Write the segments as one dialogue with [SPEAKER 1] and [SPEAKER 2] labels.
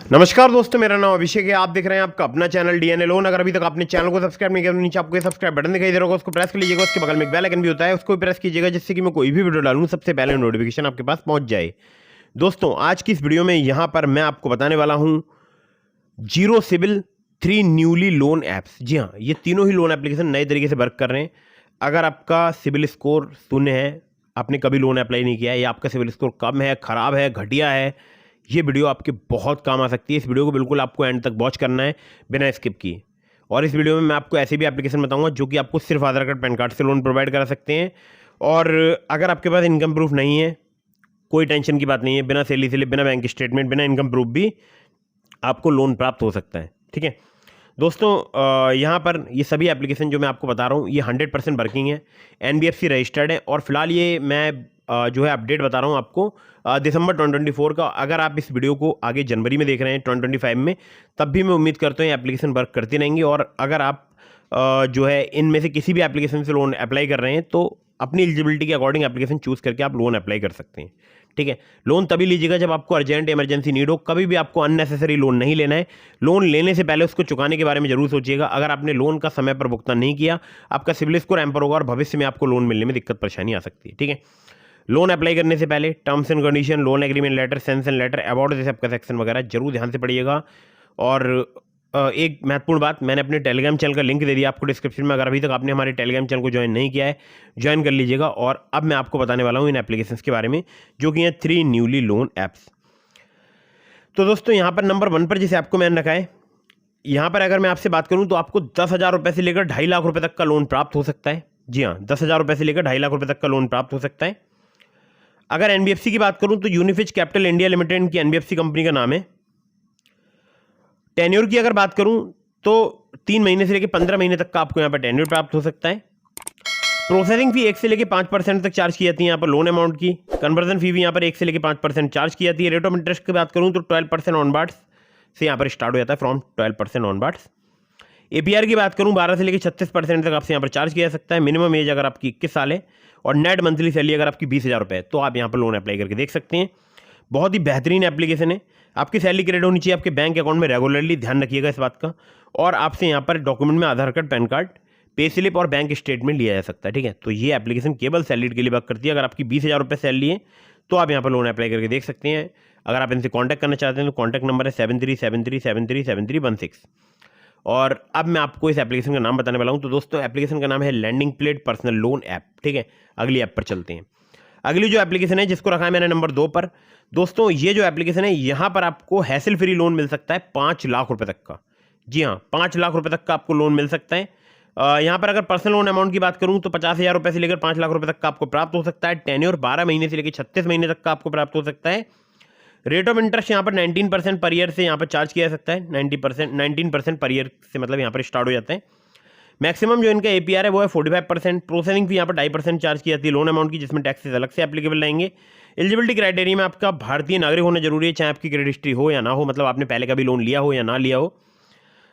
[SPEAKER 1] नमस्कार दोस्तों, मेरा नाम अभिषेक है। आप देख रहे हैं आपका अपना चैनल डीएनए लोन। अगर अभी तक आपने चैनल को सब्सक्राइब नहीं किया तो नीचे आपको ये सब्सक्राइब बटन दिखाई दे रहा होगा, उसको प्रेस कर लीजिएगा। उसके बगल में एक बेल आइकन भी होता है, उसको भी प्रेस कीजिएगा, जिससे कि मैं कोई भी वीडियो डालूं सबसे पहले नोटिफिकेशन आपके पास पहुंच जाए। दोस्तों, आज की इस वीडियो में यहाँ पर मैं आपको बताने वाला हूँ zero CIBIL 3 newly loan apps. जी हाँ, ये तीनों ही लोन एप्लीकेशन नए तरीके से वर्क कर रहे हैं। अगर आपका सिबिल स्कोर शून्य है, आपने कभी लोन अप्लाई नहीं किया है, या आपका सिबिल स्कोर कम है, खराब है, घटिया है, ये वीडियो आपके बहुत काम आ सकती है। इस वीडियो को बिल्कुल आपको एंड तक वॉच करना है बिना स्किप किए। और इस वीडियो में मैं आपको ऐसे भी एप्लीकेशन बताऊंगा जो कि आपको सिर्फ आधार कार्ड पैन कार्ड से लोन प्रोवाइड करा सकते हैं। और अगर आपके पास इनकम प्रूफ नहीं है, कोई टेंशन की बात नहीं है, बिना सैलरी स्लिप, बिना बैंक स्टेटमेंट, बिना इनकम प्रूफ भी आपको लोन प्राप्त हो सकता है। ठीक है दोस्तों, यहाँ पर ये सभी एप्लीकेशन जो मैं आपको बता रहा हूँ ये 100% वर्किंग है, NBFC रजिस्टर्ड है। और फिलहाल ये मैं जो है अपडेट बता रहा हूँ आपको दिसंबर 2024 का। अगर आप इस वीडियो को आगे जनवरी में देख रहे हैं 2025 में, तब भी मैं उम्मीद करता हूँ ये एप्लीकेशन वर्क करती रहेंगी। और अगर आप जो है इनमें से किसी भी एप्लीकेशन से लोन अप्लाई कर रहे हैं तो अपनी एलिजिबिलिटी के अकॉर्डिंग एप्लीकेशन चूज़ करके आप लोन अप्लाई कर सकते हैं। ठीक है, लोन तभी लीजिएगा जब आपको अर्जेंट इमरजेंसी नीड हो। कभी भी आपको अननेसेसरी लोन नहीं लेना है। लोन लेने से पहले उसको चुकाने के बारे में जरूर सोचिएगा। अगर आपने लोन का समय पर भुगतान नहीं किया, आपका सिबिल स्कोर हैम्पर होगा और भविष्य में आपको लोन मिलने में दिक्कत परेशानी आ सकती है। ठीक है, लोन अप्लाई करने से पहले terms and condition, loan agreement letter, sanction letter, about this app का सेक्शन वगैरह जरूर ध्यान से पढ़िएगा। और एक महत्वपूर्ण बात, मैंने अपने टेलीग्राम चैनल का लिंक दे दिया आपको डिस्क्रिप्शन में। अगर अभी तक आपने हमारे टेलीग्राम चैनल को ज्वाइन नहीं किया है, ज्वाइन कर लीजिएगा। और अब मैं आपको बताने वाला हूँ इन एप्लीकेशंस के बारे में जो कि हैं 3 न्यूली लोन ऐप्स। तो दोस्तों, यहाँ पर नंबर 1 पर जिसे आपको मैंने रखा है, यहाँ पर अगर मैं आपसे बात करूँ तो आपको 10,000 रुपये से लेकर 2.5 लाख रुपये तक का लोन प्राप्त हो सकता है। जी हाँ, 10,000 रुपये से लेकर 2.5 लाख रुपये तक का लोन प्राप्त हो सकता है। अगर NBFC की बात करूँ तो यूनिफिज कैपिटल इंडिया लिमिटेड की NBFC कंपनी का नाम है। टेन्योर की अगर बात करूं तो 3 महीने से लेकर 15 महीने तक का आपको यहाँ पर टेन्योर प्राप्त हो सकता है। प्रोसेसिंग फी 1 से लेकर 5% तक चार्ज की जाती है यहाँ पर लोन अमाउंट की। कन्वर्जन फी भी यहाँ पर 1 से लेकर 5% चार्ज की जाती है। रेट ऑफ इंटरेस्ट की बात करूं तो 12% ऑनबार्ड्स से यहाँ पर स्टार्ट हो जाता है, फ्रॉम 12% ऑनबार्ड्स। APR की बात करूं 12 से लेकर 36% तक आपसे यहाँ पर चार्ज किया जा सकता है। मिनिमम एज अगर आपकी 21 साल है और नेट मंथली सैलरी अगर आपकी 20,000 रुपये है तो आप यहाँ पर लोन अप्लाई करके देख सकते हैं। बहुत ही बेहतरीन एप्लीकेशन है। आपकी सैलरी क्रेडिट होनी चाहिए आपके बैंक अकाउंट में रेगुलरली, ध्यान रखिएगा इस बात का। और आपसे यहाँ पर डॉक्यूमेंट में Aadhaar card, PAN card, pay slip और बैंक स्टेटमेंट लिया जा सकता है। ठीक है, तो ये एप्लीकेशन केवल सैलरी के लिए वर्क करती है। अगर आपकी 20,000 रुपये सैलरी है तो आप यहाँ पर लोन अप्लाई करके देख सकते हैं। अगर आप इनसे कॉन्टैक्ट करना चाहते हैं तो कॉन्टैक्ट नंबर है 7373737316। और अब मैं आपको इस एप्लीकेशन का नाम बताने वाला हूँ। तो दोस्तों, एप्लीकेशन का नाम है lending plate personal loan app. ठीक है, अगली ऐप पर चलते हैं। अगली जो एप्लीकेशन है जिसको रखा है मैंने नंबर 2 पर, दोस्तों ये जो एप्लीकेशन है यहाँ पर आपको हैसल फ्री लोन मिल सकता है 5 लाख रुपए तक का। जी हाँ, 5 लाख रुपए तक का आपको लोन मिल सकता है। यहाँ पर अगर पर्सनल लोन अमाउंट की बात करूँ तो 50,000 रुपये से लेकर 5 लाख रुपए तक का आपको प्राप्त हो सकता है। टेन्योर 12 महीने से लेकर 36 महीने तक का आपको प्राप्त हो सकता है। रेट ऑफ इंटरेस्ट यहाँ पर 19% पर ईयर से यहाँ पर चार्ज किया जा सकता है। 19% पर ईयर से मतलब यहाँ पर स्टार्ट हो जाता है। मैक्सिमम जो इनका APR है वो है 45%। प्रोसेसिंग फी यहाँ पर 2.5% चार्ज की जाती है लोन अमाउंट की, जिसमें टैक्सेस अलग से एप्लीकेबल रहेंगे। एलिजिबिलिटी क्राइटेरिया में आपका भारतीय नागरिक होना जरूरी है, चाहे आपकी क्रेडिट हिस्ट्री हो या ना हो, मतलब आपने पहले कभी लोन लिया हो या ना लिया हो।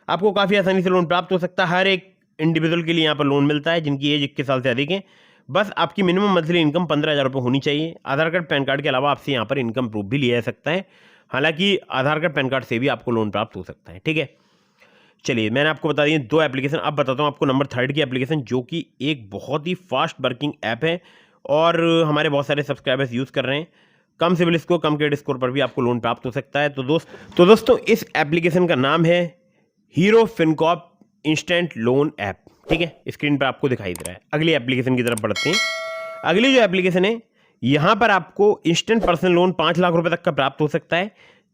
[SPEAKER 1] आपको काफ़ी आसानी से लोन प्राप्त हो सकता है। हर एक इंडिविजुअल के लिए यहाँ पर लोन मिलता है जिनकी एज 21 साल से अधिक है। बस आपकी मिनिमम मंथली इनकम 15,000 रुपये होनी चाहिए। आधार कार्ड, पैन कार्ड के अलावा आपसे यहाँ पर इनकम प्रूफ भी लिया जा सकता है। हालांकि आधार कार्ड, पैन कार्ड से भी आपको लोन प्राप्त हो सकता है। ठीक है, चलिए मैंने आपको बता दी 2 एप्लीकेशन। अब बताता हूँ आपको नंबर 3 की एप्लीकेशन, जो कि एक बहुत ही फास्ट वर्किंग ऐप है और हमारे बहुत सारे सब्सक्राइबर्स यूज़ कर रहे हैं। कम सिबिल स्कोर, कम क्रेडिट स्कोर पर भी आपको लोन प्राप्त हो सकता है। तो दोस्तों इस एप्लीकेशन का नाम है hero Fincorp instant loan app. ठीक है, स्क्रीन पर आपको दिखाई दे रहा है। अगली एप्लीकेशन की तरफ बढ़ते हैं। अगली जो एप्लीकेशन है, यहाँ पर आपको इंस्टेंट पर्सनल लोन 5 लाख रुपए तक का प्राप्त हो सकता है।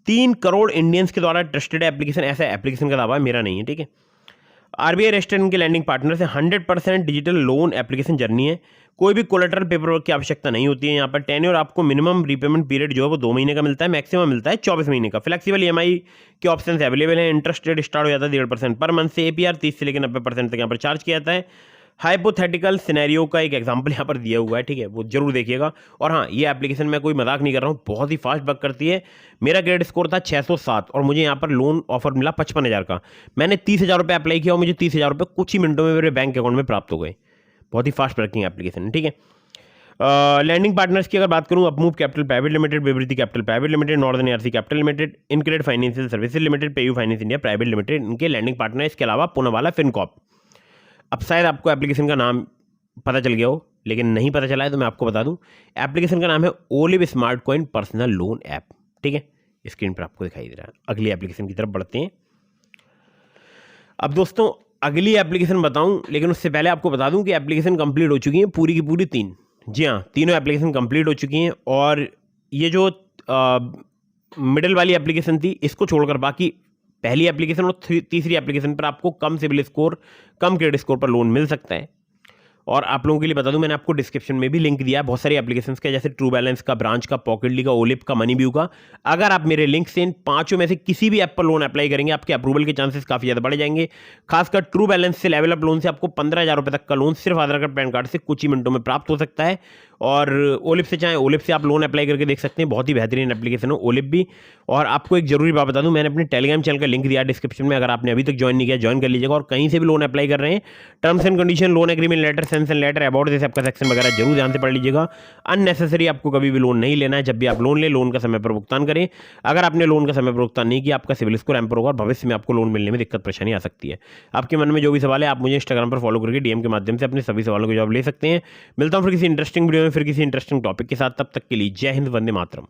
[SPEAKER 1] 3 करोड़ इंडियंस के द्वारा ट्रस्टेड एप्लीकेशन, ऐसा एप्लीकेशन का दावा मेरा नहीं है। ठीक है, RBI रजिस्टर्ड के लैंडिंग पार्टनर से 100% डिजिटल लोन एप्लीकेशन जर्नी है। कोई भी कोलेटरल पेपर वर्क की आवश्यकता नहीं होती है। यहाँ पर टेन्योर आपको मिनिमम रीपेमेंट पीरियड जो है वो 2 महीने का मिलता है, मैक्सिमम मिलता है 24 महीने का। फ्लेक्सिबल EMI के ऑप्शन अवेलेबल हैं। इंटरेस्ट रेट स्टार्ट हो जाता है 1.5% पर मंथ से। APR 30 से लेकर 90% तक यहाँ पर चार्ज किया जाता है। हाइपोथेटिकल सिनेरियो का एक एग्जांपल यहाँ पर दिया हुआ है। ठीक है, वो जरूर देखिएगा। और हाँ, ये एप्लीकेशन मैं कोई मजाक नहीं कर रहा हूँ, बहुत ही फास्ट वर्क करती है। मेरा क्रेडिट स्कोर था 607 और मुझे यहाँ पर लोन ऑफर मिला 55,000 का। मैंने 30,000 रुपये अप्लाई किया और मुझे 30,000 रुपये कुछ ही मिनटों में मेरे बैंक अकाउंट में प्राप्त हो गए। बहुत ही फास्ट वर्किंग एप्लीकेशन है। ठीक है, लैंडिंग पार्टनर्स की अगर बात करूं, Upmove capital private limited, Vivriti capital private limited, northern ARC capital limited, InCred financial services limited, PayU finance India private limited, इनके लैंडिंग पार्टनर। इसके अलावा पूनावाला फिनकॉर्प। अब शायद आपको एप्लीकेशन का नाम पता चल गया हो, लेकिन नहीं पता चला है तो मैं आपको बता दूं, एप्लीकेशन का नाम है olive smart coin personal loan app. ठीक है, स्क्रीन पर आपको दिखाई दे रहा है। अगली एप्लीकेशन की तरफ बढ़ते हैं। अब दोस्तों अगली एप्लीकेशन बताऊं, लेकिन उससे पहले आपको बता दूं कि एप्लीकेशन कंप्लीट हो चुकी है पूरी की पूरी 3। जी हाँ, तीनों एप्लीकेशन कंप्लीट हो चुकी हैं। और ये जो मिडिल वाली एप्लीकेशन थी, इसको छोड़कर बाकी पहली एप्लीकेशन और तीसरी एप्लीकेशन पर आपको कम सिबिल स्कोर, कम क्रेडिट स्कोर पर लोन मिल सकता है। और आप लोगों के लिए बता दूं, मैंने आपको डिस्क्रिप्शन में भी लिंक दिया है बहुत सारी एप्लीकेशंस का, जैसे ट्रू बैलेंस का, ब्रांच का, पॉकेटली का, ओलिप का, मनी व्यू का। अगर आप मेरे लिंक से इन 5 में से किसी भी ऐप पर लोन अप्लाई करेंगे, आपके अप्रूवल के चांसेस काफी ज्यादा बढ़ जाएंगे। खासकर ट्रू बैलेंस से, लेवल अप लोन से आपको 15,000 रुपए तक का लोन सिर्फ आधार कार्ड पैन कार्ड से कुछ ही मिनटों में प्राप्त हो सकता है। और ओलिप से चाहे ओलिप से आप लोन अप्लाई करके देख सकते हैं, बहुत ही बेहतरीन एप्लीकेशन है ओलिप भी। और आपको एक जरूरी बात बता दूं, मैंने अपने टेलीग्राम चैनल का लिंक दिया डिस्क्रिप्शन में, अगर आपने अभी तक ज्वाइन नहीं किया ज्वाइन कर लीजिएगा। और कहीं से भी लोन अप्लाई कर रहे हैं, terms and condition, loan agreement letter, sanction letter, about this आपका सेक्शन वगैरह जरूर ध्यान से पढ़ लीजिएगा। अननेसेसरी आपको कभी भी लोन नहीं लेना है। जब भी आप लोन लें, लोन का समय पर भुगतान करें। अगर आपने लोन का समय पर भुगतान नहीं किया, आपका सिविल स्कोर एम्पर होगा और भविष्य में आपको लोन मिलने में दिक्कत परेशानी आ सकती है। आपके मन में जो भी सवाल है, आप मुझे इंस्टाग्राम पर फॉलो करके डीएम के माध्यम से अपने सभी सवालों के जवाब ले सकते हैं। मिलता हूं फिर किसी इंटरेस्टिंग वीडियो में, फिर किसी इंटरेस्टिंग टॉपिक के साथ। तब तक के लिए जय हिंद, वंदे मातरम।